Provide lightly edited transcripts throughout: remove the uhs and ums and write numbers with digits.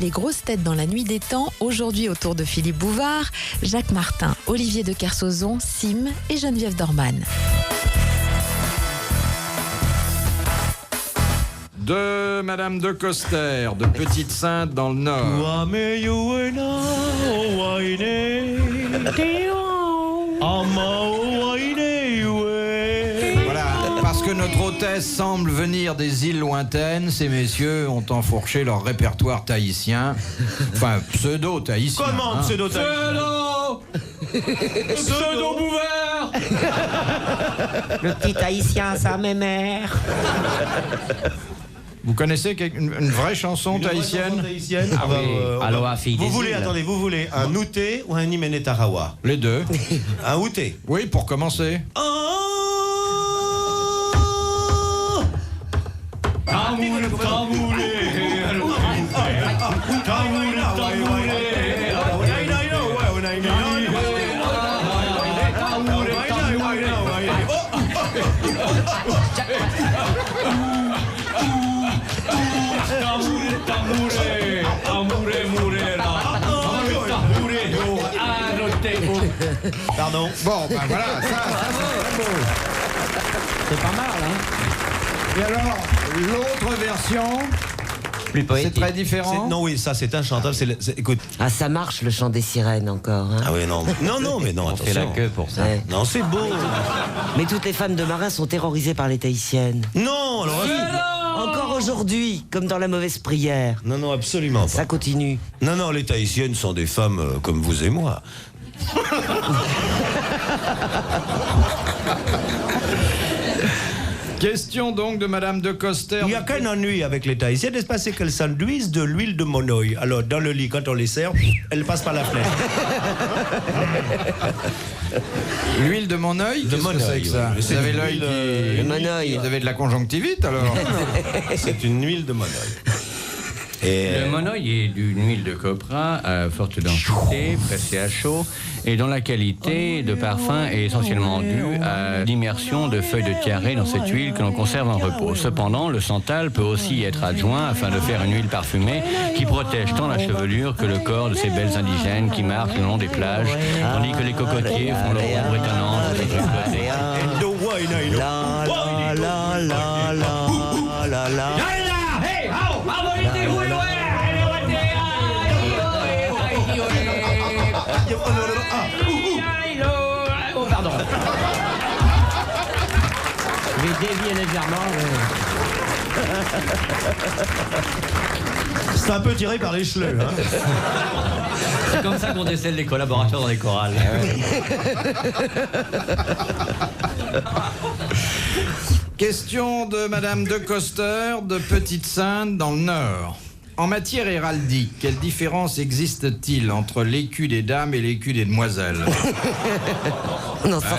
Les grosses têtes dans la nuit des temps, aujourd'hui autour de Philippe Bouvard, Jacques Martin, Olivier de Kersauzon, Sim et Geneviève Dorman. De Madame de Coster, de Petite-Sainte dans le Nord. Voilà, parce que notre hôtesse semble venir des îles lointaines, ces messieurs ont enfourché leur répertoire tahitien. Enfin, pseudo-tahitien. Comment pseudo-tahitien? Pseudo-Bouvard. Le petit haïtien, sa mémère. Vous connaissez une vraie chanson tahitienne? Ah oui. Vous voulez un outé ou un Imene Tarawa? Les deux. Un outé. Oui, pour commencer. Pardon. Bon, ben voilà, ça c'est très beau. C'est pas mal, hein? Et alors, l'autre version, Plus poétique. c'est très différent. Non, oui, ça c'est un chanteur. Écoute. Ah, ça marche le chant des sirènes encore. Hein. Ah oui, non. Non, mais non, On attention. fait la queue pour ça. Ouais. Non, c'est beau. Mais toutes les femmes de marins sont terrorisées par les tahitiennes. Non, alors. Encore aujourd'hui, comme dans La Mauvaise Prière. Non, absolument pas. Ça continue. Non, les tahitiennes sont des femmes comme vous et moi. Question donc de Madame de Coster. Il n'y a qu'un ennui avec les tahitiennes, n'est-ce pas? C'est qu'elles s'enduisent de l'huile de monoï. Alors, dans le lit, quand on les sert, elles passent par la fenêtre. L'huile de mon œil? Qu'est-ce que c'est que ça? Vous avez l'œil qui... monoï. Vous avez de la conjonctivite alors? C'est une huile de monoï. Le monoï est d'une huile de copra à forte densité, pressée à chaud, et dont la qualité de parfum est essentiellement due à l'immersion de feuilles de tiarré dans cette huile que l'on conserve en repos. Cependant, le santal peut aussi y être adjoint afin de faire une huile parfumée qui protège tant la chevelure que le corps de ces belles indigènes qui marchent le long des plages, tandis que les cocotiers font leur ombre étonnante sur les côtés. Oh, pardon. Je vais dévier légèrement. C'est un peu tiré par les cheveux. Hein. C'est comme ça qu'on décèle les collaborateurs dans les chorales. Question de Madame de Coster, de Petite-Sainte dans le Nord. En matière héraldique, quelle différence existe-t-il entre l'écu des dames et l'écu des demoiselles?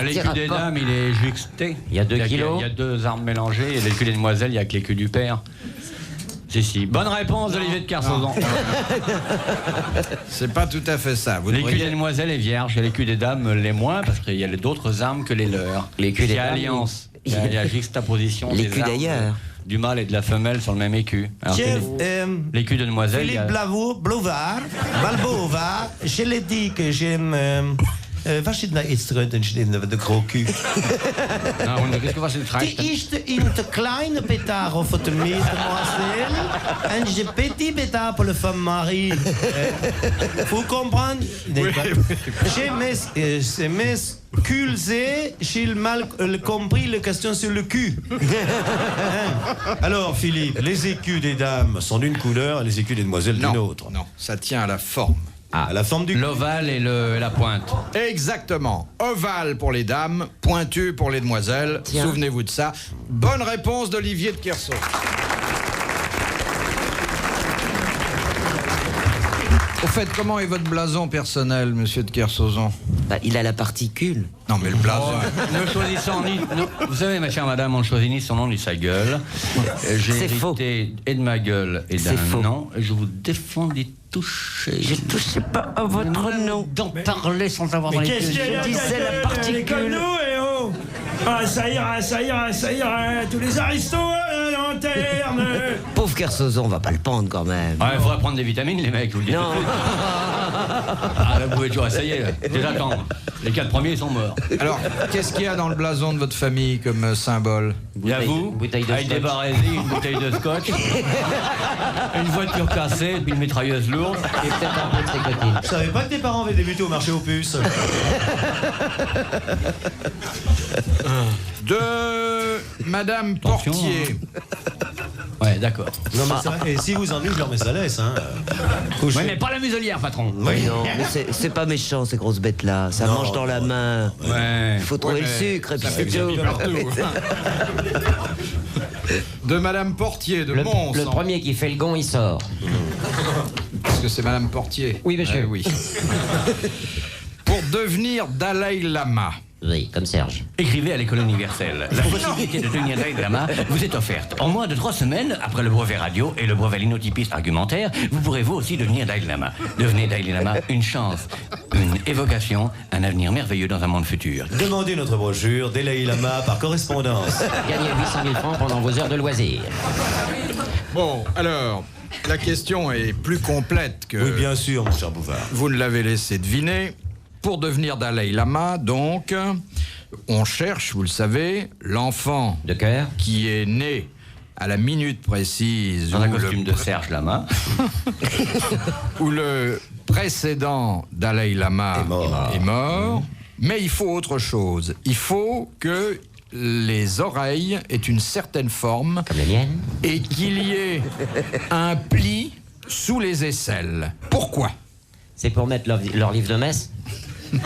L'écu des dames, il est juxté. Il y a 2 kilos. Il y a 2 armes mélangées. Et l'écu des demoiselles, il n'y a que l'écu du père. Si. Bonne réponse d'Olivier de Kersauzon. C'est pas tout à fait ça. L'écu des demoiselles est vierge et l'écu des dames l'est moins parce qu'il y a d'autres armes que les leurs. L'écu des dames. Alliance. Il y a la juxtaposition des L'écu armes d'ailleurs. du mâle et de la femelle sur le même écu. Alors l'écu de demoiselle. Philippe Blavard, Balbova, je l'ai dit que j'aime. Verschiedene instrumenten de gros cul. Die eerste in te kleine pétard voor de mademoiselle en de petit pétard pour le femme Marie. Vous comprenez? J'ai m'excusé, j'ai mal compris la question sur le cul. Alors Philippe, les écus des dames sont d'une couleur et les écus des demoiselles d'une autre. Non, ça tient à la forme. À la forme du... L'ovale et la pointe. Exactement. Ovale pour les dames, pointu pour les demoiselles. Souvenez-vous de ça. Bonne réponse d'Olivier de Kersauzon. Au fait, comment est votre blason personnel, monsieur de Kersauzon? Bah, il a la particule. Non, mais le blason... Ne choisissant ni... Non, vous savez, ma chère madame, on ne choisit ni son nom ni sa gueule. J'ai hérité et de ma gueule et d'un nom. Je vous défends d'y toucher. Je ne touchais pas à votre nom. D'en parler sans avoir dans les yeux. Je disais la particule. Ah, ça ira, tous les aristos à la lanterne. Pauvre Kersozon, on va pas le pendre quand même. Ouais, il faudrait prendre des vitamines, les mecs, vous le dites. Non. Ah, là, vous pouvez toujours essayer, là. Déjà, attends. Les 4 premiers sont morts. Alors, qu'est-ce qu'il y a dans le blason de votre famille comme symbole? Il y a vous, bouteille de avec des scotch. barésies, une bouteille de scotch, une voiture cassée, puis une mitrailleuse lourde. Et peut-être un peu de sécotine. Je savais pas que tes parents avaient débuté au marché aux puces. De Madame Attention, Portier. Ouais, d'accord. Non, mais ça, et si vous ennuyez, je leur mets sa laisse, hein. Couchez. Ouais, mais pas la muselière, patron. Oui, non, mais c'est pas méchant ces grosses bêtes-là. Ça Non, mange dans la main. Ouais. Il faut trouver le sucre et puis c'est tout. De Madame Portier, de Le Mons. premier qui fait le gond, il sort. Parce que c'est Madame Portier. Oui, monsieur. Oui. Pour devenir Dalai Lama. Oui, comme Serge. Écrivez à l'école universelle. La possibilité de devenir Dalai Lama vous est offerte. En moins de 3 semaines, après le brevet radio et le brevet linotypiste argumentaire, vous pourrez vous aussi devenir Dalai Lama. Devenez Dalai Lama, une chance, une évocation, un avenir merveilleux dans un monde futur. Demandez notre brochure Dalai Lama par correspondance. Gagnez 800 000 francs pendant vos heures de loisirs. Bon, alors, la question est plus complète que Oui, bien sûr, mon cher Bouvard. vous ne l'avez laissé deviner. Pour devenir Dalai Lama, donc, on cherche, vous le savez, l'enfant De cœur. qui est né à la minute précise Dans un où costume de Serge Lama. où le précédent Dalai Lama est mort. Mais il faut autre chose. Il faut que les oreilles aient une certaine forme Comme les miennes. et qu'il y ait un pli sous les aisselles. Pourquoi? C'est pour mettre leur livre de messe.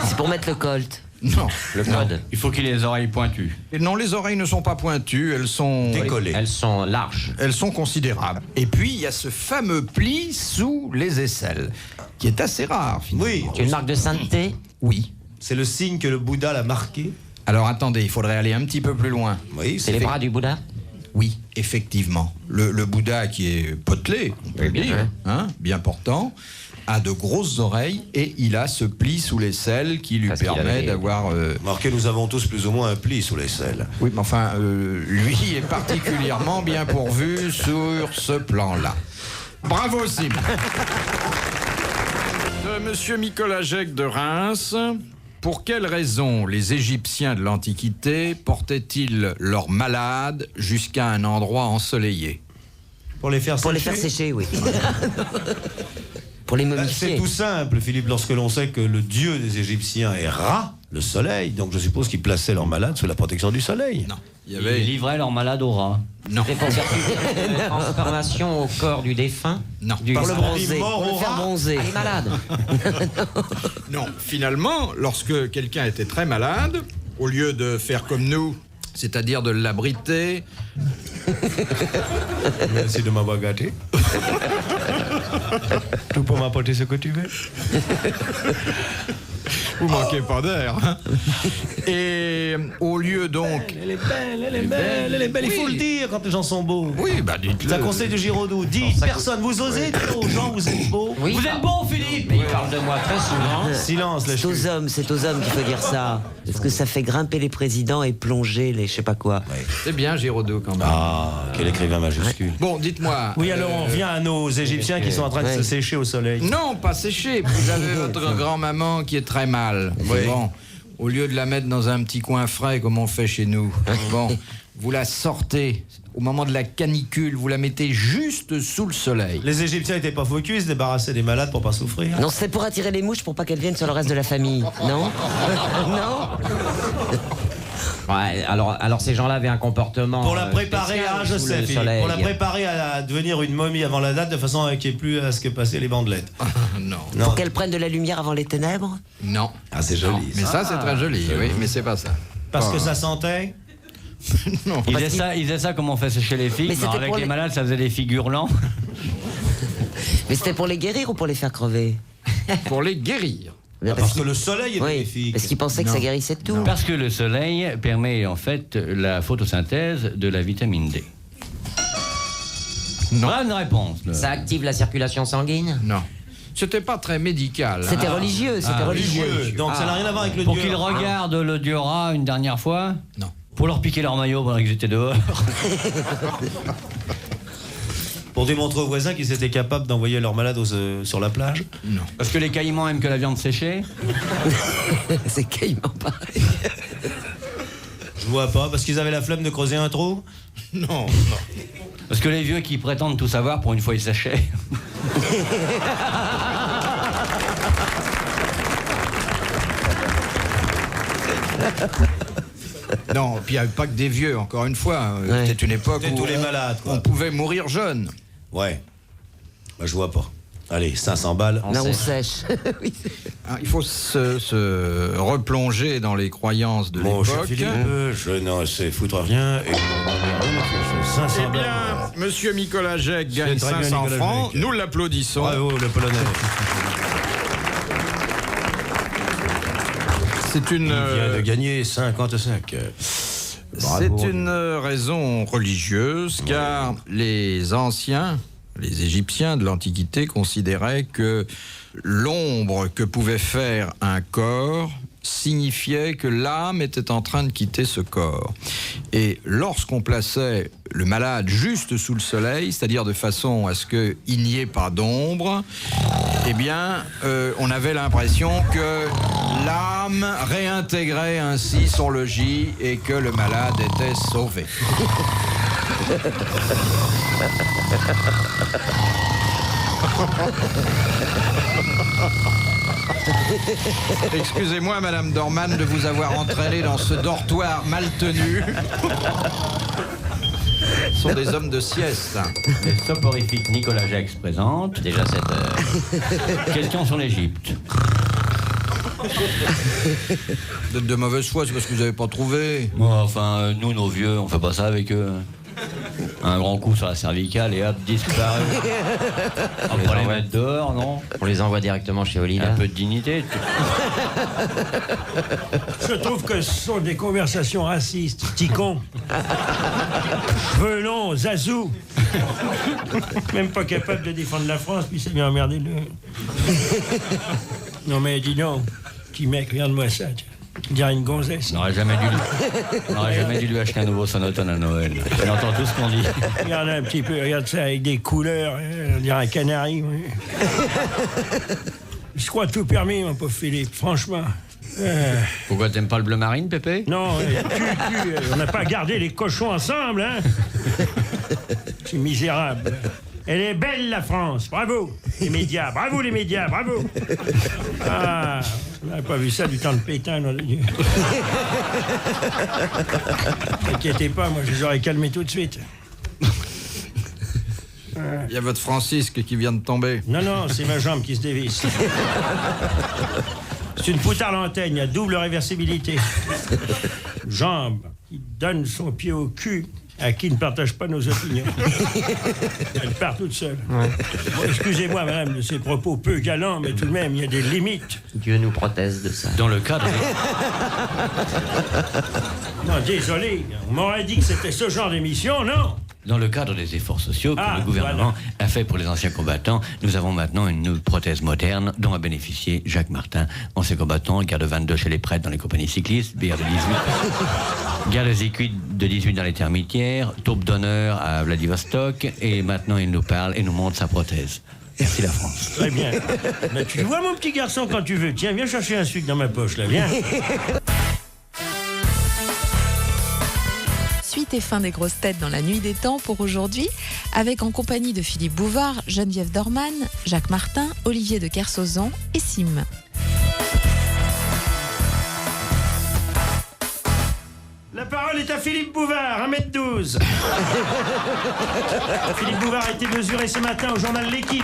C'est pour mettre le colt. Non. Le code. Il faut qu'il ait les oreilles pointues. Et non, les oreilles ne sont pas pointues, elles sont... Décollé. Elles sont larges. Elles sont considérables. Et puis, il y a ce fameux pli sous les aisselles, qui est assez rare, finalement. Oui, C'est une marque de sainteté. Oui. c'est le signe que le Bouddha l'a marqué. Alors, attendez, il faudrait aller un petit peu plus loin. Oui, C'est les bras du Bouddha. Oui, effectivement. Le Bouddha qui est potelé, on peut le bien dire, sûr. hein, bien portant, a de grosses oreilles et il a ce pli sous l'aisselle qui lui Parce qu'il permet avait- d'avoir... Marqué, nous avons tous plus ou moins un pli sous l'aisselle. Oui, mais enfin, lui est particulièrement bien pourvu sur ce plan-là. Bravo, Sim. De Monsieur Nicolas Jec de Reims. Pour quelle raison les Égyptiens de l'Antiquité portaient-ils leurs malades jusqu'à un endroit ensoleillé? Pour les faire sécher. Pour les faire sécher, oui. Pour les C'est momifier. tout simple, Philippe, lorsque l'on sait que le dieu des Égyptiens est Ra, le soleil, donc je suppose qu'ils plaçaient leurs malades sous la protection du soleil. Non. Il y Ils avait... livraient leurs malades au rat. Non. C'est pour faire une transformation au corps du défunt. Non. Du... Pour le Parce qu'on bronzer. dit mort Pour le au faire rat. bronzer. Ah, il est malade. Non, finalement, lorsque quelqu'un était très malade, au lieu de faire comme nous, c'est-à-dire de l'abriter, Merci de m'avoir gâté. Tout pour m'apporter ce que tu veux. vous manquez pas d'air. Hein. Et au lieu donc... Elle est belle, elle est belle, elle est belle. Il faut Oui. le dire quand les gens sont beaux. Oui, bah dites-le. C'est un conseil de Giraudoux. Dites, personne, vous osez dire aux gens, vous êtes beaux. Oui, Vous êtes bon, Philippe. Mais il parle de moi très souvent. Silence, les C'est aux cheveux. hommes, c'est aux hommes qu'il faut dire ça. Parce que ça fait grimper les présidents et plonger les je sais pas quoi. C'est bien, Giraudoux, quand même. Ah, quel écrivain majuscule. Bon, dites-moi... Oui, alors on revient à nos Égyptiens qui sont en train de Ouais. se sécher au soleil. Non, pas séché. Vous avez votre grand-maman qui est très mal. Oui. Bon, au lieu de la mettre dans un petit coin frais comme on fait chez nous, bon, vous la sortez. Au moment de la canicule, vous la mettez juste sous le soleil. Les Égyptiens n'étaient pas focus, ils se débarrassaient des malades pour pas souffrir. Non, c'est pour attirer les mouches pour pas qu'elles viennent sur le reste de la famille. Non? Non? Ouais, alors ces gens-là avaient un comportement. Pour la préparer spécial à, je sous sais, le Philippe, soleil. pour la préparer à devenir une momie avant la date de façon à qu'il n'y ait plus à ce que passaient les bandelettes. Non, Non. Pour qu'elles prennent de la lumière avant les ténèbres? non. Ah, c'est Non, joli. mais ça, c'est très joli, oui, mais c'est pas ça. Parce Pas- que ça sentait. Non. Ils faisaient ça comme on fait chez les filles. Mais Mais c'était avec pour les les- malades, ça faisait des figures lents. Mais c'était pour les guérir ou pour les faire crever? Pour les guérir. Parce que le soleil est Oui, bénéfique. parce qu'ils pensaient que ça guérissait tout. Parce que le soleil permet en fait la photosynthèse de la vitamine D. Bonne réponse. là. Ça active la circulation sanguine. Non. C'était pas très médical. C'était hein. religieux, c'était religieux. Religieux. Donc ça n'a rien à voir avec le Pour dieu. qu'il regarde le dieu rat une dernière fois. Non. Pour leur piquer leur maillot pendant qu'ils étaient dehors. Pour démontrer aux voisins qu'ils étaient capables d'envoyer leurs malades sur la plage? Non. Parce que les caïmans aiment que la viande séchée. C'est caïman pareil. Je vois pas, parce qu'ils avaient la flemme de creuser un trou? Non, non. Parce que les vieux qui prétendent tout savoir, pour une fois, ils séchaient. Non, puis il n'y avait pas que des vieux, encore une fois. Ouais. C'était une époque C'était où tous les malades, quoi. on pouvait mourir jeune. Ouais. Bah, je vois pas. Allez, 500 balles. Là, on sèche. Oui. Hein, il faut se replonger dans les croyances de Mon cher l'époque. Philippe, je n'en sais foutre rien et 500 Eh balles. bien, Monsieur Nicolas Jacques gagne très bien, 500 Nicolas francs. Jacques. Nous l'applaudissons. Bravo, le Polonais. C'est une, Il vient de gagner 55. c'est une raison religieuse, car les anciens, les Égyptiens de l'Antiquité, considéraient que l'ombre que pouvait faire un corps signifiait que l'âme était en train de quitter ce corps. Et lorsqu'on plaçait le malade juste sous le soleil, c'est-à-dire de façon à ce qu'il n'y ait pas d'ombre, eh bien, on avait l'impression que l'âme réintégrait ainsi son logis et que le malade était sauvé. Excusez-moi, Madame Dorman, de vous avoir entraîné dans ce dortoir mal tenu. Ce sont des hommes de sieste. Les soporifiques Nicolas Jacques présente. Déjà 7 heures. Question sur l'Égypte. Vous êtes de mauvaise foi, c'est parce que vous n'avez pas trouvé. Bon, enfin, nous, nos vieux, on fait pas ça avec eux. Un grand coup sur la cervicale et hop, disparu. On va les mettre dehors, non? On les envoie directement chez Un Olida. peu de dignité. Je trouve que ce sont des conversations racistes. Petit con. Velon, Zazou. Même pas capable de défendre la France, puis c'est bien emmerdé le. Non mais dis donc, petit mec, regarde-moi ça. Il dirait une gonzesse. On n'aurait jamais dû lui acheter un nouveau sonotone à Noël. Il entend tout ce qu'on dit. Regarde un petit peu, regarde ça avec des couleurs, on dirait un canari. Ouais. Je crois tout permis, mon pauvre Philippe, franchement. Pourquoi t'aimes pas le bleu marine, Pépé? Non, on n'a pas gardé les cochons ensemble, hein. C'est misérable. Elle est belle, la France, bravo. Les médias, bravo les médias, bravo. Ah, on n'avait pas vu ça du temps de Pétain, nom de Dieu. T'inquiétez pas, moi je les aurais calmés tout de suite. Il y a votre Francisque qui vient de tomber. Non, non, c'est ma jambe qui se dévisse. C'est une poutarde antenne, il y a double réversibilité. Jambe qui donne son pied au cul à qui ne partage pas nos opinions. Elle part toute seule. Ouais. Bon, excusez-moi, madame, de ces propos peu galants, mais tout de même, il y a des limites. Dieu nous protège de ça. Dans le cadre... Non, désolé, on m'aurait dit que c'était ce genre d'émission, non? Dans le cadre des efforts sociaux que Ah, le gouvernement voilà. a fait pour les anciens combattants, nous avons maintenant une prothèse moderne dont a bénéficié Jacques Martin, ancien combattant, guerre de 22 chez les prêtres dans les compagnies cyclistes, guerre de 18, guerre de Zécuit de 18 dans les termitières, taupe d'honneur à Vladivostok, et maintenant il nous parle et nous montre sa prothèse. Merci la France. Très bien. Mais tu vois, mon petit garçon, quand tu veux. Tiens, viens chercher un sucre dans ma poche, là, viens. Suite et fin des grosses têtes dans la nuit des temps pour aujourd'hui, avec en compagnie de Philippe Bouvard, Geneviève Dorman, Jacques Martin, Olivier de Kersauzon et Sim. La parole est à Philippe Bouvard, 1m12. Philippe Bouvard a été mesuré ce matin au journal L'Équipe.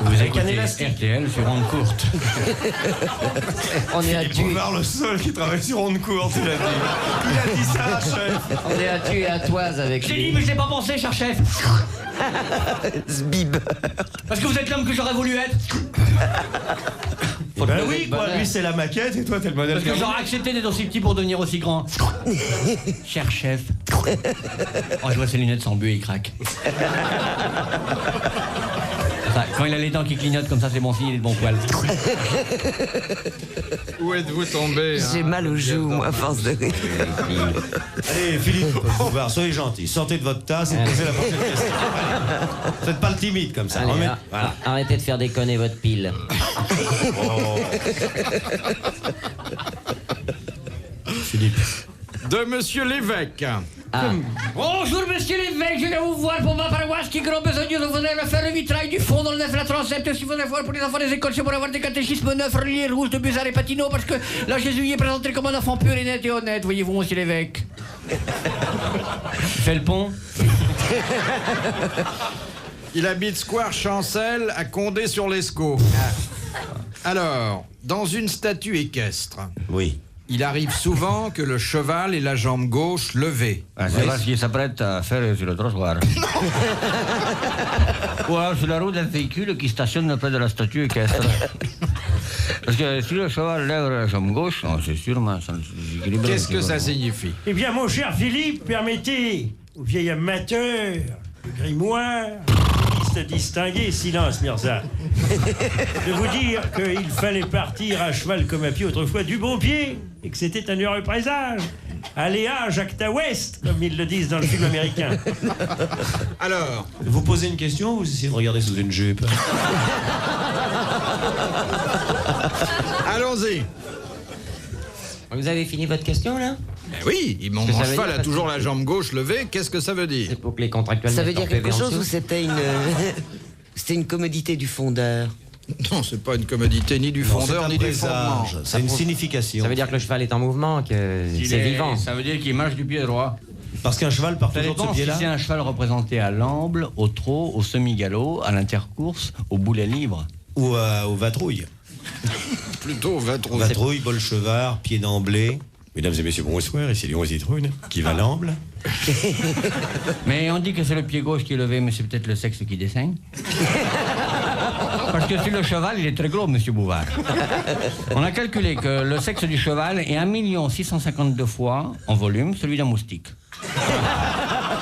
Vous Avec un écoutez élastique. RTL sur onde courte. On est à tuer. Voir le seul qui travaille sur onde courte, il a dit. Il a dit ça, chef. On est à tuer à toise avec J'ai dit, lui. mais je l'ai pas pensé, cher chef. Zbib. Parce que vous êtes l'homme que j'aurais voulu être. Ben oui, quoi, lui c'est la maquette et toi t'es le modèle. Parce que j'aurais accepté d'être aussi petit pour devenir aussi grand. Cher chef. Oh, je vois ses lunettes sans but et il craque. Ça Ça, quand il a les dents qui clignotent comme ça, c'est bon signe, il est de bon poil. Où êtes-vous tombé? J'ai mal aux joues, moi, à force de rire. Allez, Philippe Bouvard, soyez gentil. Sortez de votre tasse et posez la prochaine question. Faites pas le timide comme ça. Allez, Voilà. arrêtez de faire déconner votre pile. Philippe. De Monsieur l'évêque. Bonjour, monsieur l'évêque, je viens vous voir pour ma paroisse qui grand besogneux. Je voudrais faire le vitrail du fond dans le 9 la transept. Si vous voulez voir pour les enfants des écoles, c'est pour avoir des catéchismes neufs, reliés, rouges, de Buzard et Patino, parce que là, Jésus y est présenté comme un enfant pur et net et honnête, voyez-vous, monsieur l'évêque. Fais le pont. Il habite Square Chancel à Condé-sur-l'Escaut. Alors, dans une statue équestre, Oui. il arrive souvent que le cheval ait la jambe gauche levée. C'est parce qu'il s'apprête à faire sur le trottoir. Ou alors sur la roue d'un véhicule qui stationne près de la statue équestre. Parce que si le cheval lève la jambe gauche, non, c'est sûrement... Qu'est-ce que ça signifie? Eh bien, mon cher Philippe, permettez au vieil amateur, le grimoire, liste distinguée, silence, Mirza, de vous dire qu'il fallait partir à cheval comme à pied autrefois du bon pied, et que c'était un heureux présage. Aléa Jacta West, comme ils le disent dans le film américain. Alors, Vous posez une question ou vous essayez de regarder sous une jupe? allons-y. Vous avez fini votre question, là? Ben oui, mon que ça veut cheval dire, a parce toujours que- la jambe gauche levée. Qu'est-ce que ça veut dire? C'est pour que les contractuels Ça veut mettent dire leur quelque PV en chose ou dessous. c'était une... C'était une commodité du fondeur? Non, c'est pas une commodité ni du Non, fondeur c'est ni un du présage. fondement. C'est une signification. Ça veut dire que le cheval est en mouvement, que c'est vivant. Ça veut dire qu'il marche du pied droit. Parce qu'un cheval part Ça toujours de ce dépend si pied-là. c'est un cheval représenté à l'amble, au trot, au semi-galop, à l'intercourse, au boulet libre. Ou au vatrouille. Plutôt va trop. Vatrouille, bol chevard, pied d'emblée. Mesdames et messieurs, bonsoir, ici Léon Zitrune, qui va l'amble. Mais on dit que c'est le pied gauche qui est levé, mais c'est peut-être le sexe qui dessaigne. Parce que sur le cheval, il est très gros, monsieur Bouvard. On a calculé que le sexe du cheval est 1 652 fois, en volume, celui d'un moustique.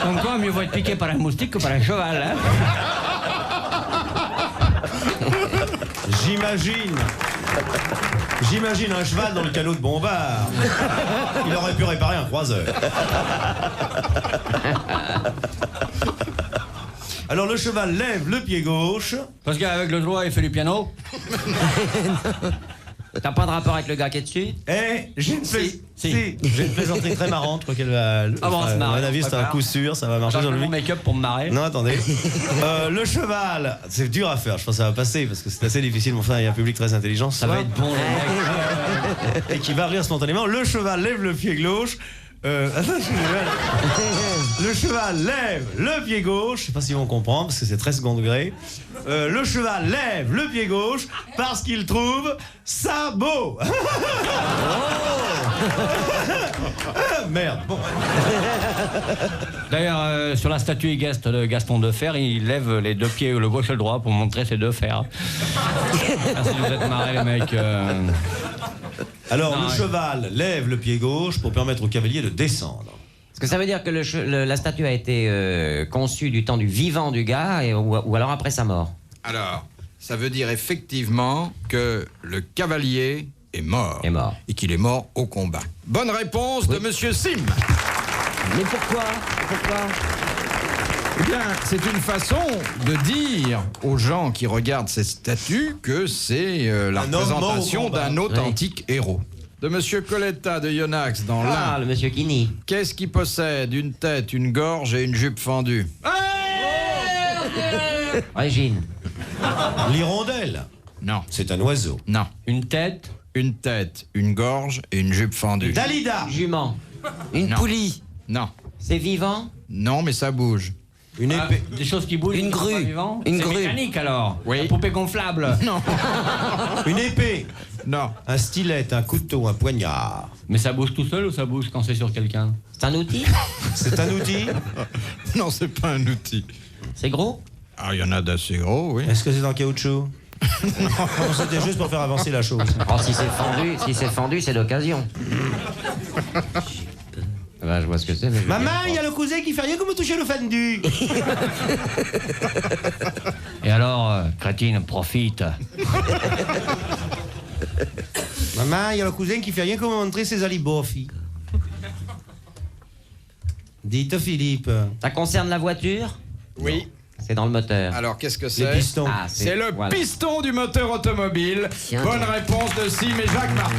Donc quoi, mieux vaut être piqué par un moustique que par un cheval, hein? J'imagine un cheval dans le canot de Bombard. Il aurait pu réparer un croiseur. Alors le cheval lève le pied gauche. Parce qu'avec le droit, il fait du piano. T'as pas de rapport avec le gars qui est dessus? Et j'ai une, Si. j'ai une plaisanterie très marrante. Je crois qu'elle va. Ah bon, on se marre, à mon avis, on c'est un prépare. coup sûr, ça va marcher J'ai sur mon lui. make-up pour me marrer. Non, attendez. Le cheval, c'est dur à faire. Je pense que ça va passer parce que c'est assez difficile. Mais enfin, il y a un public très intelligent. ce Ça va soir. être bon, le mec. Et qui va rire spontanément. Le cheval lève le pied gauche. Attends, le cheval lève le pied gauche. Je sais pas si vont comprendre parce que c'est très second degré. Le cheval lève le pied gauche parce qu'il trouve ça beau. Merde. Bon. D'ailleurs, sur la statue équestre de Gaston Defer, il lève les deux pieds, le gauche et le droit, pour montrer ses deux fers. Merci de vous être marrés, les mecs. Alors Non, le ouais. cheval lève le pied gauche pour permettre au cavalier de descendre. Est-ce que ça veut dire que la statue a été conçue du temps du vivant du gars ou alors après sa mort? Alors, ça veut dire effectivement que le cavalier est mort. Est mort. Et qu'il est mort au combat. Bonne réponse de Monsieur Sim. Mais pourquoi? Eh bien, c'est une façon de dire aux gens qui regardent ces statues que c'est la Un homme mort au représentation combat. d'un authentique héros. De Monsieur Coletta de Yonax dans Ah, l'Ain. le monsieur Kini. Qu'est-ce qui possède une tête, une gorge et une jupe fendue? Régine. L'hirondelle, Non, c'est un oiseau. non. Une tête. Une tête, une gorge et une jupe fendue. Dalida, Jument. Une Non. poulie? Non, C'est vivant? non, mais ça bouge. une Ah, épée. des choses qui bougent. Une qui sont grue. pas vivantes. Une C'est grue. mécanique alors. Oui. La poupée gonflable. Non, Une épée, non. un stylet, un couteau, un poignard. Mais ça bouge tout seul ou ça bouge quand c'est sur quelqu'un? C'est un outil? C'est un outil. Non, c'est pas un outil. C'est gros? Ah, il y en a d'assez gros, oui. Est-ce que c'est en caoutchouc? Non, c'était juste pour faire avancer la chose. Oh, si c'est fendu, c'est d'occasion. Ben, je vois ce que c'est, mais je... Maman, il y a le cousin qui fait rien que me toucher le fendu. Et alors, crétine, profite. Maman, il y a le cousin qui fait rien que me montrer ses alibofs. Dites, Philippe. Ça concerne la voiture? Oui. C'est dans le moteur. Alors, qu'est-ce que Les c'est? pistons. Ah, C'est le voilà. piston du moteur automobile. Tiens. Bonne réponse de Sim et Jacques Martin.